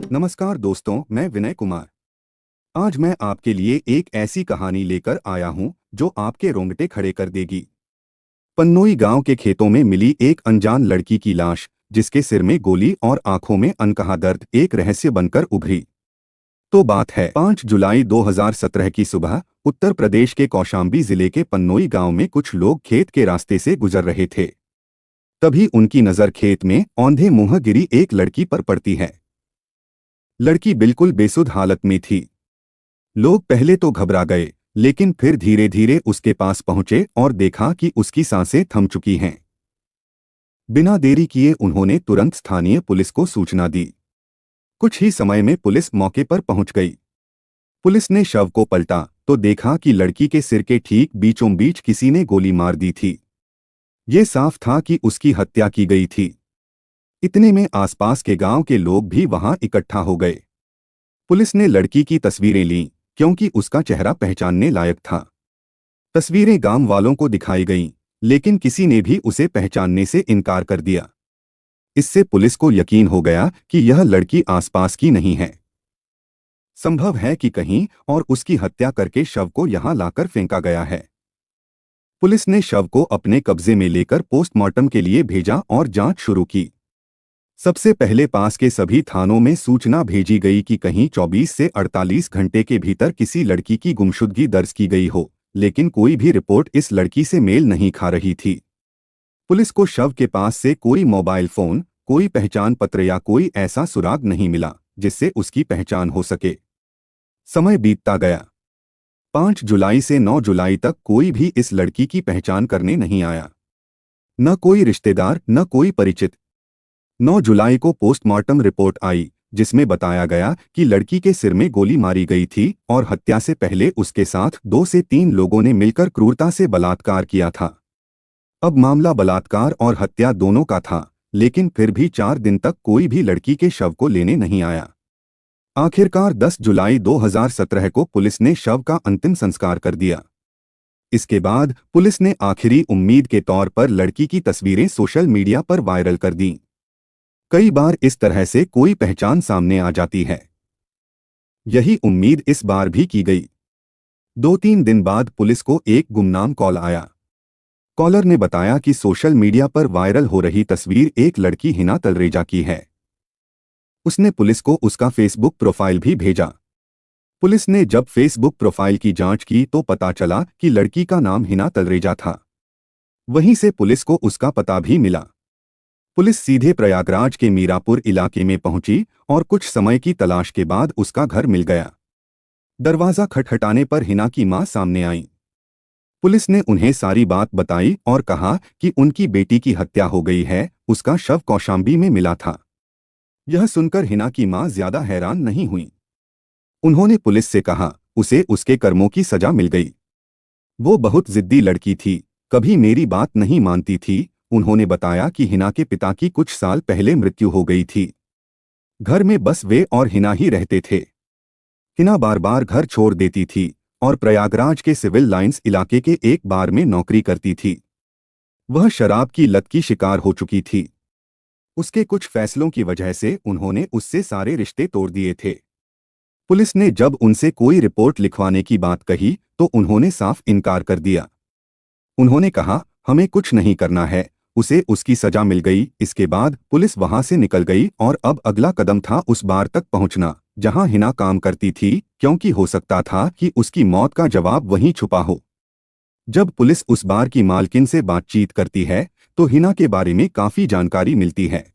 नमस्कार दोस्तों, मैं विनय कुमार। आज मैं आपके लिए एक ऐसी कहानी लेकर आया हूं जो आपके रोंगटे खड़े कर देगी। पन्नोई गांव के खेतों में मिली एक अनजान लड़की की लाश, जिसके सिर में गोली और आंखों में अनकहा दर्द एक रहस्य बनकर उभरी। तो बात है 5 जुलाई 2017 की सुबह। उत्तर प्रदेश के कौशाम्बी जिले के पन्नोई गांव में कुछ लोग खेत के रास्ते से गुजर रहे थे। तभी उनकी नजर खेत में औंधे मुंह गिरी एक लड़की पर पड़ती है। लड़की बिल्कुल बेसुध हालत में थी। लोग पहले तो घबरा गए, लेकिन फिर धीरे धीरे उसके पास पहुंचे और देखा कि उसकी सांसें थम चुकी हैं। बिना देरी किए उन्होंने तुरंत स्थानीय पुलिस को सूचना दी। कुछ ही समय में पुलिस मौके पर पहुंच गई। पुलिस ने शव को पलटा तो देखा कि लड़की के सिर के ठीक बीचों बीच किसी ने गोली मार दी थी। ये साफ था कि उसकी हत्या की गई थी। इतने में आसपास के गांव के लोग भी वहां इकट्ठा हो गए। पुलिस ने लड़की की तस्वीरें लीं, क्योंकि उसका चेहरा पहचानने लायक था। तस्वीरें गांव वालों को दिखाई गईं, लेकिन किसी ने भी उसे पहचानने से इनकार कर दिया। इससे पुलिस को यकीन हो गया कि यह लड़की आसपास की नहीं है। संभव है कि कहीं और उसकी हत्या करके शव को यहां लाकर फेंका गया है। पुलिस ने शव को अपने कब्जे में लेकर पोस्टमार्टम के लिए भेजा और जांच शुरू की। सबसे पहले पास के सभी थानों में सूचना भेजी गई कि कहीं 24 से 48 घंटे के भीतर किसी लड़की की गुमशुदगी दर्ज की गई हो, लेकिन कोई भी रिपोर्ट इस लड़की से मेल नहीं खा रही थी। पुलिस को शव के पास से कोई मोबाइल फोन, कोई पहचान पत्र या कोई ऐसा सुराग नहीं मिला जिससे उसकी पहचान हो सके। समय बीतता गया। 5 जुलाई से 9 जुलाई तक कोई भी इस लड़की की पहचान करने नहीं आया। न कोई रिश्तेदार, न कोई परिचित। 9 जुलाई को पोस्टमार्टम रिपोर्ट आई, जिसमें बताया गया कि लड़की के सिर में गोली मारी गई थी और हत्या से पहले उसके साथ 2 से 3 लोगों ने मिलकर क्रूरता से बलात्कार किया था। अब मामला बलात्कार और हत्या दोनों का था, लेकिन फिर भी 4 दिन तक कोई भी लड़की के शव को लेने नहीं आया। आखिरकार 10 जुलाई 2017 को पुलिस ने शव का अंतिम संस्कार कर दिया। इसके बाद पुलिस ने आखिरी उम्मीद के तौर पर लड़की की तस्वीरें सोशल मीडिया पर वायरल कर दीं। कई बार इस तरह से कोई पहचान सामने आ जाती है। यही उम्मीद इस बार भी की गई। 2-3 दिन बाद पुलिस को एक गुमनाम कॉल आया। कॉलर ने बताया कि सोशल मीडिया पर वायरल हो रही तस्वीर एक लड़की हिना तलरेजा की है। उसने पुलिस को उसका फेसबुक प्रोफाइल भी भेजा। पुलिस ने जब फेसबुक प्रोफाइल की जांच की तो पता चला कि लड़की का नाम हिना तलरेजा था। वहीं से पुलिस को उसका पता भी मिला। पुलिस सीधे प्रयागराज के मीरापुर इलाके में पहुंची और कुछ समय की तलाश के बाद उसका घर मिल गया। दरवाजा खटखटाने पर हिना की मां सामने आई। पुलिस ने उन्हें सारी बात बताई और कहा कि उनकी बेटी की हत्या हो गई है, उसका शव कौशाम्बी में मिला था। यह सुनकर हिना की मां ज्यादा हैरान नहीं हुई। उन्होंने पुलिस से कहा, उसे उसके कर्मों की सजा मिल गई। वो बहुत जिद्दी लड़की थी, कभी मेरी बात नहीं मानती थी। उन्होंने बताया कि हिना के पिता की कुछ साल पहले मृत्यु हो गई थी। घर में बस वे और हिना ही रहते थे। हिना बार बार घर छोड़ देती थी और प्रयागराज के सिविल लाइंस इलाके के एक बार में नौकरी करती थी। वह शराब की लत की शिकार हो चुकी थी। उसके कुछ फैसलों की वजह से उन्होंने उससे सारे रिश्ते तोड़ दिए थे। पुलिस ने जब उनसे कोई रिपोर्ट लिखवाने की बात कही तो उन्होंने साफ इनकार कर दिया। उन्होंने कहा, हमें कुछ नहीं करना है, उसे उसकी सजा मिल गई। इसके बाद पुलिस वहां से निकल गई और अब अगला कदम था उस बार तक पहुंचना जहां हिना काम करती थी, क्योंकि हो सकता था कि उसकी मौत का जवाब वहीं छुपा हो। जब पुलिस उस बार की मालकिन से बातचीत करती है तो हिना के बारे में काफी जानकारी मिलती है।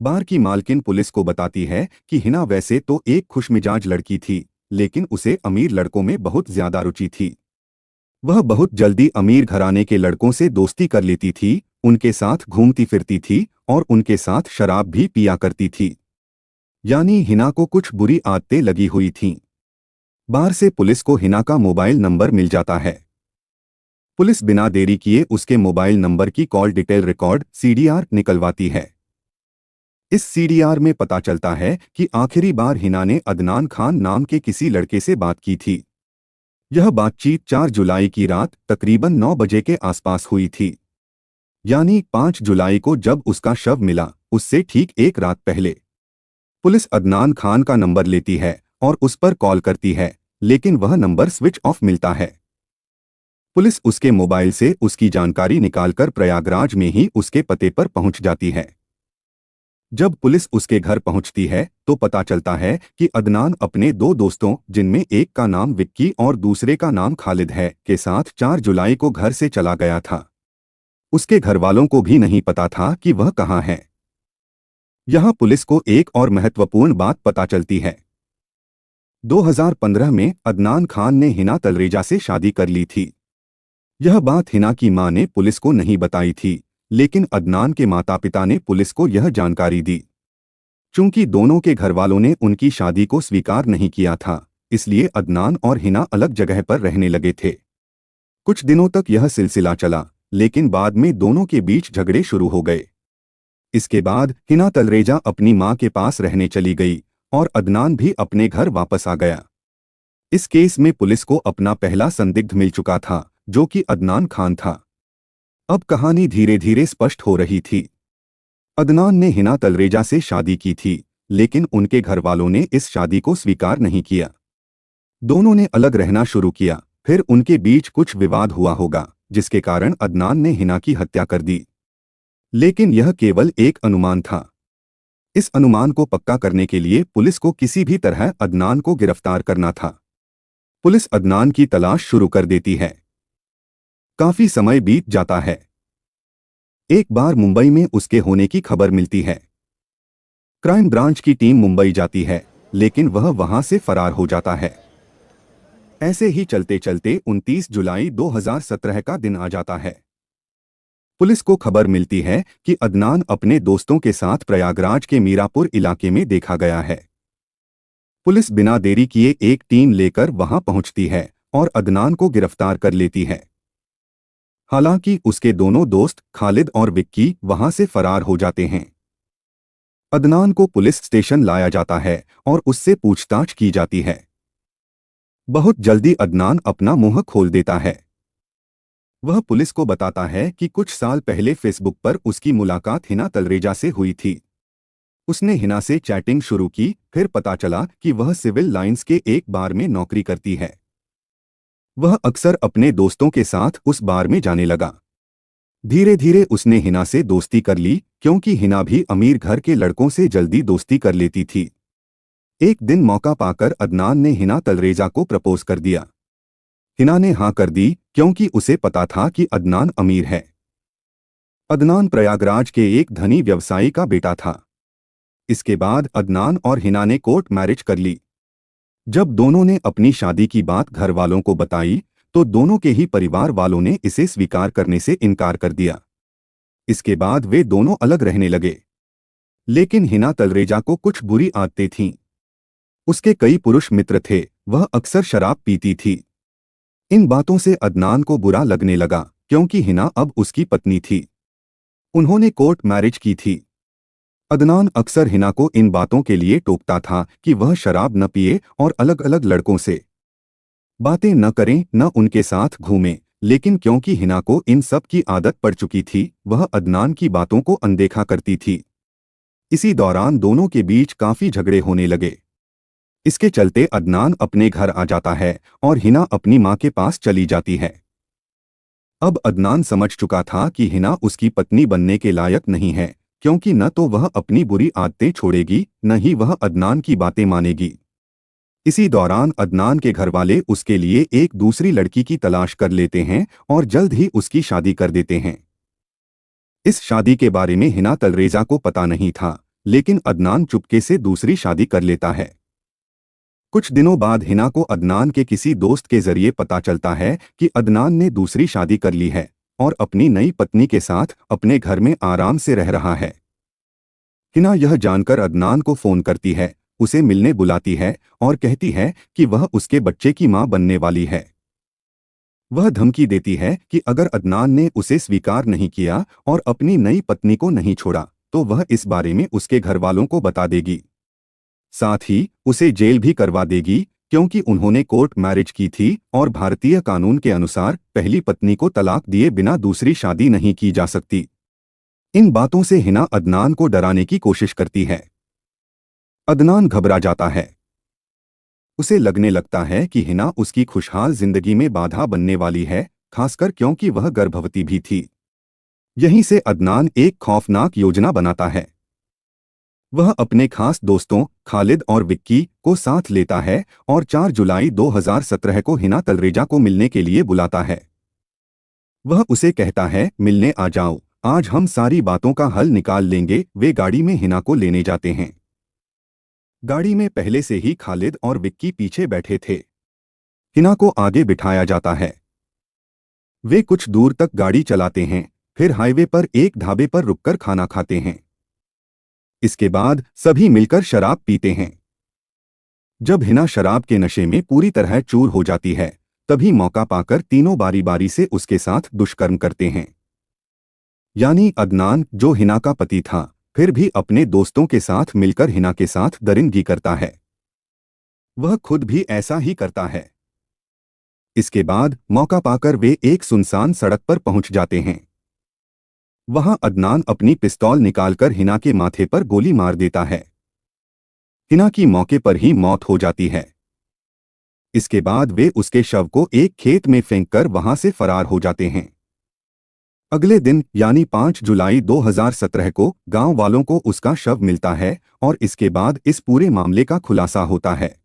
बार की मालकिन पुलिस को बताती है कि हिना वैसे तो एक खुशमिजाज लड़की थी, लेकिन उसे अमीर लड़कों में बहुत ज्यादा रुचि थी। वह बहुत जल्दी अमीर घराने के लड़कों से दोस्ती कर लेती थी, उनके साथ घूमती फिरती थी और उनके साथ शराब भी पिया करती थी। यानी हिना को कुछ बुरी आदतें लगी हुई थीं। बाहर से पुलिस को हिना का मोबाइल नंबर मिल जाता है। पुलिस बिना देरी किए उसके मोबाइल नंबर की कॉल डिटेल रिकॉर्ड सीडीआर निकलवाती है। इस सीडीआर में पता चलता है कि आखिरी बार हिना ने अदनान खान नाम के किसी लड़के से बात की थी। यह बातचीत 4 जुलाई की रात तकरीबन 9 बजे के आसपास हुई थी। यानी 5 जुलाई को जब उसका शव मिला, उससे ठीक एक रात पहले। पुलिस अदनान खान का नंबर लेती है और उस पर कॉल करती है, लेकिन वह नंबर स्विच ऑफ मिलता है। पुलिस उसके मोबाइल से उसकी जानकारी निकालकर प्रयागराज में ही उसके पते पर पहुंच जाती है। जब पुलिस उसके घर पहुंचती है तो पता चलता है कि अदनान अपने दो दोस्तों, जिनमें एक का नाम विक्की और दूसरे का नाम खालिद है, के साथ 4 जुलाई को घर से चला गया था। उसके घरवालों को भी नहीं पता था कि वह कहाँ है। यहाँ पुलिस को एक और महत्वपूर्ण बात पता चलती है। 2015 में अदनान खान ने हिना तलरेजा से शादी कर ली थी। यह बात हिना की मां ने पुलिस को नहीं बताई थी, लेकिन अदनान के माता पिता ने पुलिस को यह जानकारी दी। चूंकि दोनों के घरवालों ने उनकी शादी को स्वीकार नहीं किया था, इसलिए अदनान और हिना अलग जगह पर रहने लगे थे। कुछ दिनों तक यह सिलसिला चला, लेकिन बाद में दोनों के बीच झगड़े शुरू हो गए। इसके बाद हिना तलरेजा अपनी मां के पास रहने चली गई और अदनान भी अपने घर वापस आ गया। इस केस में पुलिस को अपना पहला संदिग्ध मिल चुका था, जो कि अदनान खान था। अब कहानी धीरे धीरे स्पष्ट हो रही थी। अदनान ने हिना तलरेजा से शादी की थी, लेकिन उनके घरवालों ने इस शादी को स्वीकार नहीं किया। दोनों ने अलग रहना शुरू किया। फिर उनके बीच कुछ विवाद हुआ होगा, जिसके कारण अदनान ने हिना की हत्या कर दी। लेकिन यह केवल एक अनुमान था। इस अनुमान को पक्का करने के लिए पुलिस को किसी भी तरह अदनान को गिरफ्तार करना था। पुलिस अदनान की तलाश शुरू कर देती है। काफी समय बीत जाता है। एक बार मुंबई में उसके होने की खबर मिलती है। क्राइम ब्रांच की टीम मुंबई जाती है, लेकिन वह वहां से फरार हो जाता है। ऐसे ही चलते चलते 29 जुलाई 2017 का दिन आ जाता है। पुलिस को खबर मिलती है कि अदनान अपने दोस्तों के साथ प्रयागराज के मीरापुर इलाके में देखा गया है। पुलिस बिना देरी किए एक टीम लेकर वहां पहुंचती है और अदनान को गिरफ्तार कर लेती है। हालांकि उसके दोनों दोस्त खालिद और विक्की वहां से फरार हो जाते हैं। अदनान को पुलिस स्टेशन लाया जाता है और उससे पूछताछ की जाती है। बहुत जल्दी अदनान अपना मुंह खोल देता है। वह पुलिस को बताता है कि कुछ साल पहले फेसबुक पर उसकी मुलाकात हिना तलरेजा से हुई थी। उसने हिना से चैटिंग शुरू की, फिर पता चला कि वह सिविल लाइंस के एक बार में नौकरी करती है। वह अक्सर अपने दोस्तों के साथ उस बार में जाने लगा। धीरे धीरे उसने हिना से दोस्ती कर ली, क्योंकि हिना भी अमीर घर के लड़कों से जल्दी दोस्ती कर लेती थी। एक दिन मौका पाकर अदनान ने हिना तलरेजा को प्रपोज कर दिया। हिना ने हाँ कर दी, क्योंकि उसे पता था कि अदनान अमीर है। अदनान प्रयागराज के एक धनी व्यवसायी का बेटा था। इसके बाद अदनान और हिना ने कोर्ट मैरिज कर ली। जब दोनों ने अपनी शादी की बात घर वालों को बताई, तो दोनों के ही परिवार वालों ने इसे स्वीकार करने से इनकार कर दिया। इसके बाद वे दोनों अलग रहने लगे। लेकिन हिना तलरेजा को कुछ बुरी आदतें थीं। उसके कई पुरुष मित्र थे, वह अक्सर शराब पीती थी। इन बातों से अदनान को बुरा लगने लगा, क्योंकि हिना अब उसकी पत्नी थी। उन्होंने कोर्ट मैरिज की थी। अदनान अक्सर हिना को इन बातों के लिए टोकता था कि वह शराब न पिए और अलग अलग लड़कों से बातें न करें, न उनके साथ घूमें। लेकिन क्योंकि हिना को इन सब की आदत पड़ चुकी थी, वह अदनान की बातों को अनदेखा करती थी। इसी दौरान दोनों के बीच काफी झगड़े होने लगे। इसके चलते अदनान अपने घर आ जाता है और हिना अपनी मां के पास चली जाती है। अब अदनान समझ चुका था कि हिना उसकी पत्नी बनने के लायक नहीं है, क्योंकि न तो वह अपनी बुरी आदतें छोड़ेगी, न ही वह अदनान की बातें मानेगी। इसी दौरान अदनान के घरवाले उसके लिए एक दूसरी लड़की की तलाश कर लेते हैं और जल्द ही उसकी शादी कर देते हैं। इस शादी के बारे में हिना तलरेजा को पता नहीं था, लेकिन अदनान चुपके से दूसरी शादी कर लेता है। कुछ दिनों बाद हिना को अदनान के किसी दोस्त के जरिए पता चलता है कि अदनान ने दूसरी शादी कर ली है और अपनी नई पत्नी के साथ अपने घर में आराम से रह रहा है। हिना यह जानकर अदनान को फोन करती है, उसे मिलने बुलाती है और कहती है कि वह उसके बच्चे की मां बनने वाली है। वह धमकी देती है कि अगर अदनान ने उसे स्वीकार नहीं किया और अपनी नई पत्नी को नहीं छोड़ा, तो वह इस बारे में उसके घरवालों को बता देगी। साथ ही उसे जेल भी करवा देगी, क्योंकि उन्होंने कोर्ट मैरिज की थी और भारतीय कानून के अनुसार पहली पत्नी को तलाक दिए बिना दूसरी शादी नहीं की जा सकती। इन बातों से हिना अदनान को डराने की कोशिश करती है। अदनान घबरा जाता है। उसे लगने लगता है कि हिना उसकी खुशहाल जिंदगी में बाधा बनने वाली है, खासकर क्योंकि वह गर्भवती भी थी। यहीं से अदनान एक खौफनाक योजना बनाता है। वह अपने खास दोस्तों खालिद और विक्की को साथ लेता है और 4 जुलाई 2017 को हिना तलरेजा को मिलने के लिए बुलाता है। वह उसे कहता है, मिलने आ जाओ, आज हम सारी बातों का हल निकाल लेंगे। वे गाड़ी में हिना को लेने जाते हैं। गाड़ी में पहले से ही खालिद और विक्की पीछे बैठे थे। हिना को आगे बिठाया जाता है। वे कुछ दूर तक गाड़ी चलाते हैं, फिर हाईवे पर एक ढाबे पर रुककर खाना खाते हैं। इसके बाद सभी मिलकर शराब पीते हैं। जब हिना शराब के नशे में पूरी तरह चूर हो जाती है, तभी मौका पाकर तीनों बारी बारी से उसके साथ दुष्कर्म करते हैं। यानी अदनान, जो हिना का पति था, फिर भी अपने दोस्तों के साथ मिलकर हिना के साथ दरिंदगी करता है। वह खुद भी ऐसा ही करता है। इसके बाद मौका पाकर वे एक सुनसान सड़क पर पहुंच जाते हैं। वहां अदनान अपनी पिस्तौल निकालकर हिना के माथे पर गोली मार देता है। हिना की मौके पर ही मौत हो जाती है। इसके बाद वे उसके शव को एक खेत में फेंककर वहां से फरार हो जाते हैं। अगले दिन यानी 5 जुलाई 2017 को गांव वालों को उसका शव मिलता है और इसके बाद इस पूरे मामले का खुलासा होता है।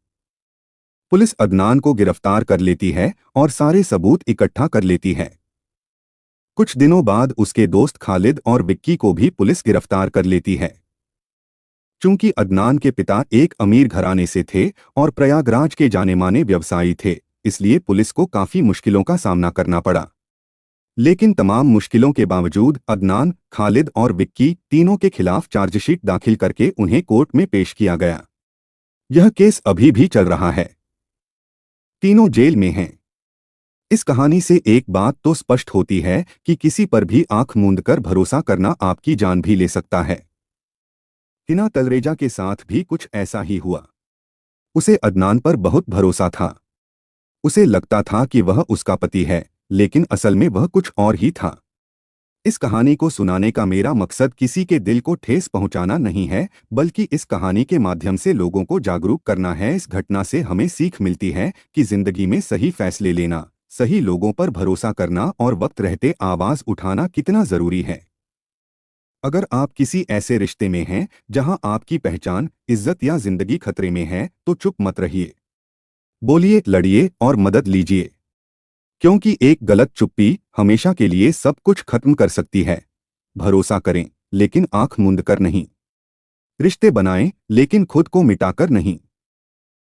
पुलिस अदनान को गिरफ्तार कर लेती है और सारे सबूत इकट्ठा कर लेती है। कुछ दिनों बाद उसके दोस्त खालिद और विक्की को भी पुलिस गिरफ्तार कर लेती है। चूंकि अदनान के पिता एक अमीर घराने से थे और प्रयागराज के जाने-माने व्यवसायी थे, इसलिए पुलिस को काफी मुश्किलों का सामना करना पड़ा। लेकिन तमाम मुश्किलों के बावजूद अदनान, खालिद और विक्की तीनों के खिलाफ चार्जशीट दाखिल करके उन्हें कोर्ट में पेश किया गया। यह केस अभी भी चल रहा है। तीनों जेल में हैं। इस कहानी से एक बात तो स्पष्ट होती है कि किसी पर भी आंख मूंदकर भरोसा करना आपकी जान भी ले सकता है। हिना तलरेजा के साथ भी कुछ ऐसा ही हुआ। उसे अदनान पर बहुत भरोसा था। उसे लगता था कि वह उसका पति है, लेकिन असल में वह कुछ और ही था। इस कहानी को सुनाने का मेरा मकसद किसी के दिल को ठेस पहुंचाना नहीं है, बल्कि इस कहानी के माध्यम से लोगों को जागरूक करना है। इस घटना से हमें सीख मिलती है कि जिंदगी में सही फैसले लेना, सही लोगों पर भरोसा करना और वक्त रहते आवाज उठाना कितना जरूरी है। अगर आप किसी ऐसे रिश्ते में हैं जहां आपकी पहचान, इज्जत या जिंदगी खतरे में है, तो चुप मत रहिए। बोलिए, लड़िए और मदद लीजिए। क्योंकि एक गलत चुप्पी हमेशा के लिए सब कुछ खत्म कर सकती है। भरोसा करें, लेकिन आंख मूंद कर नहीं। रिश्ते बनाएं, लेकिन खुद को मिटाकर नहीं।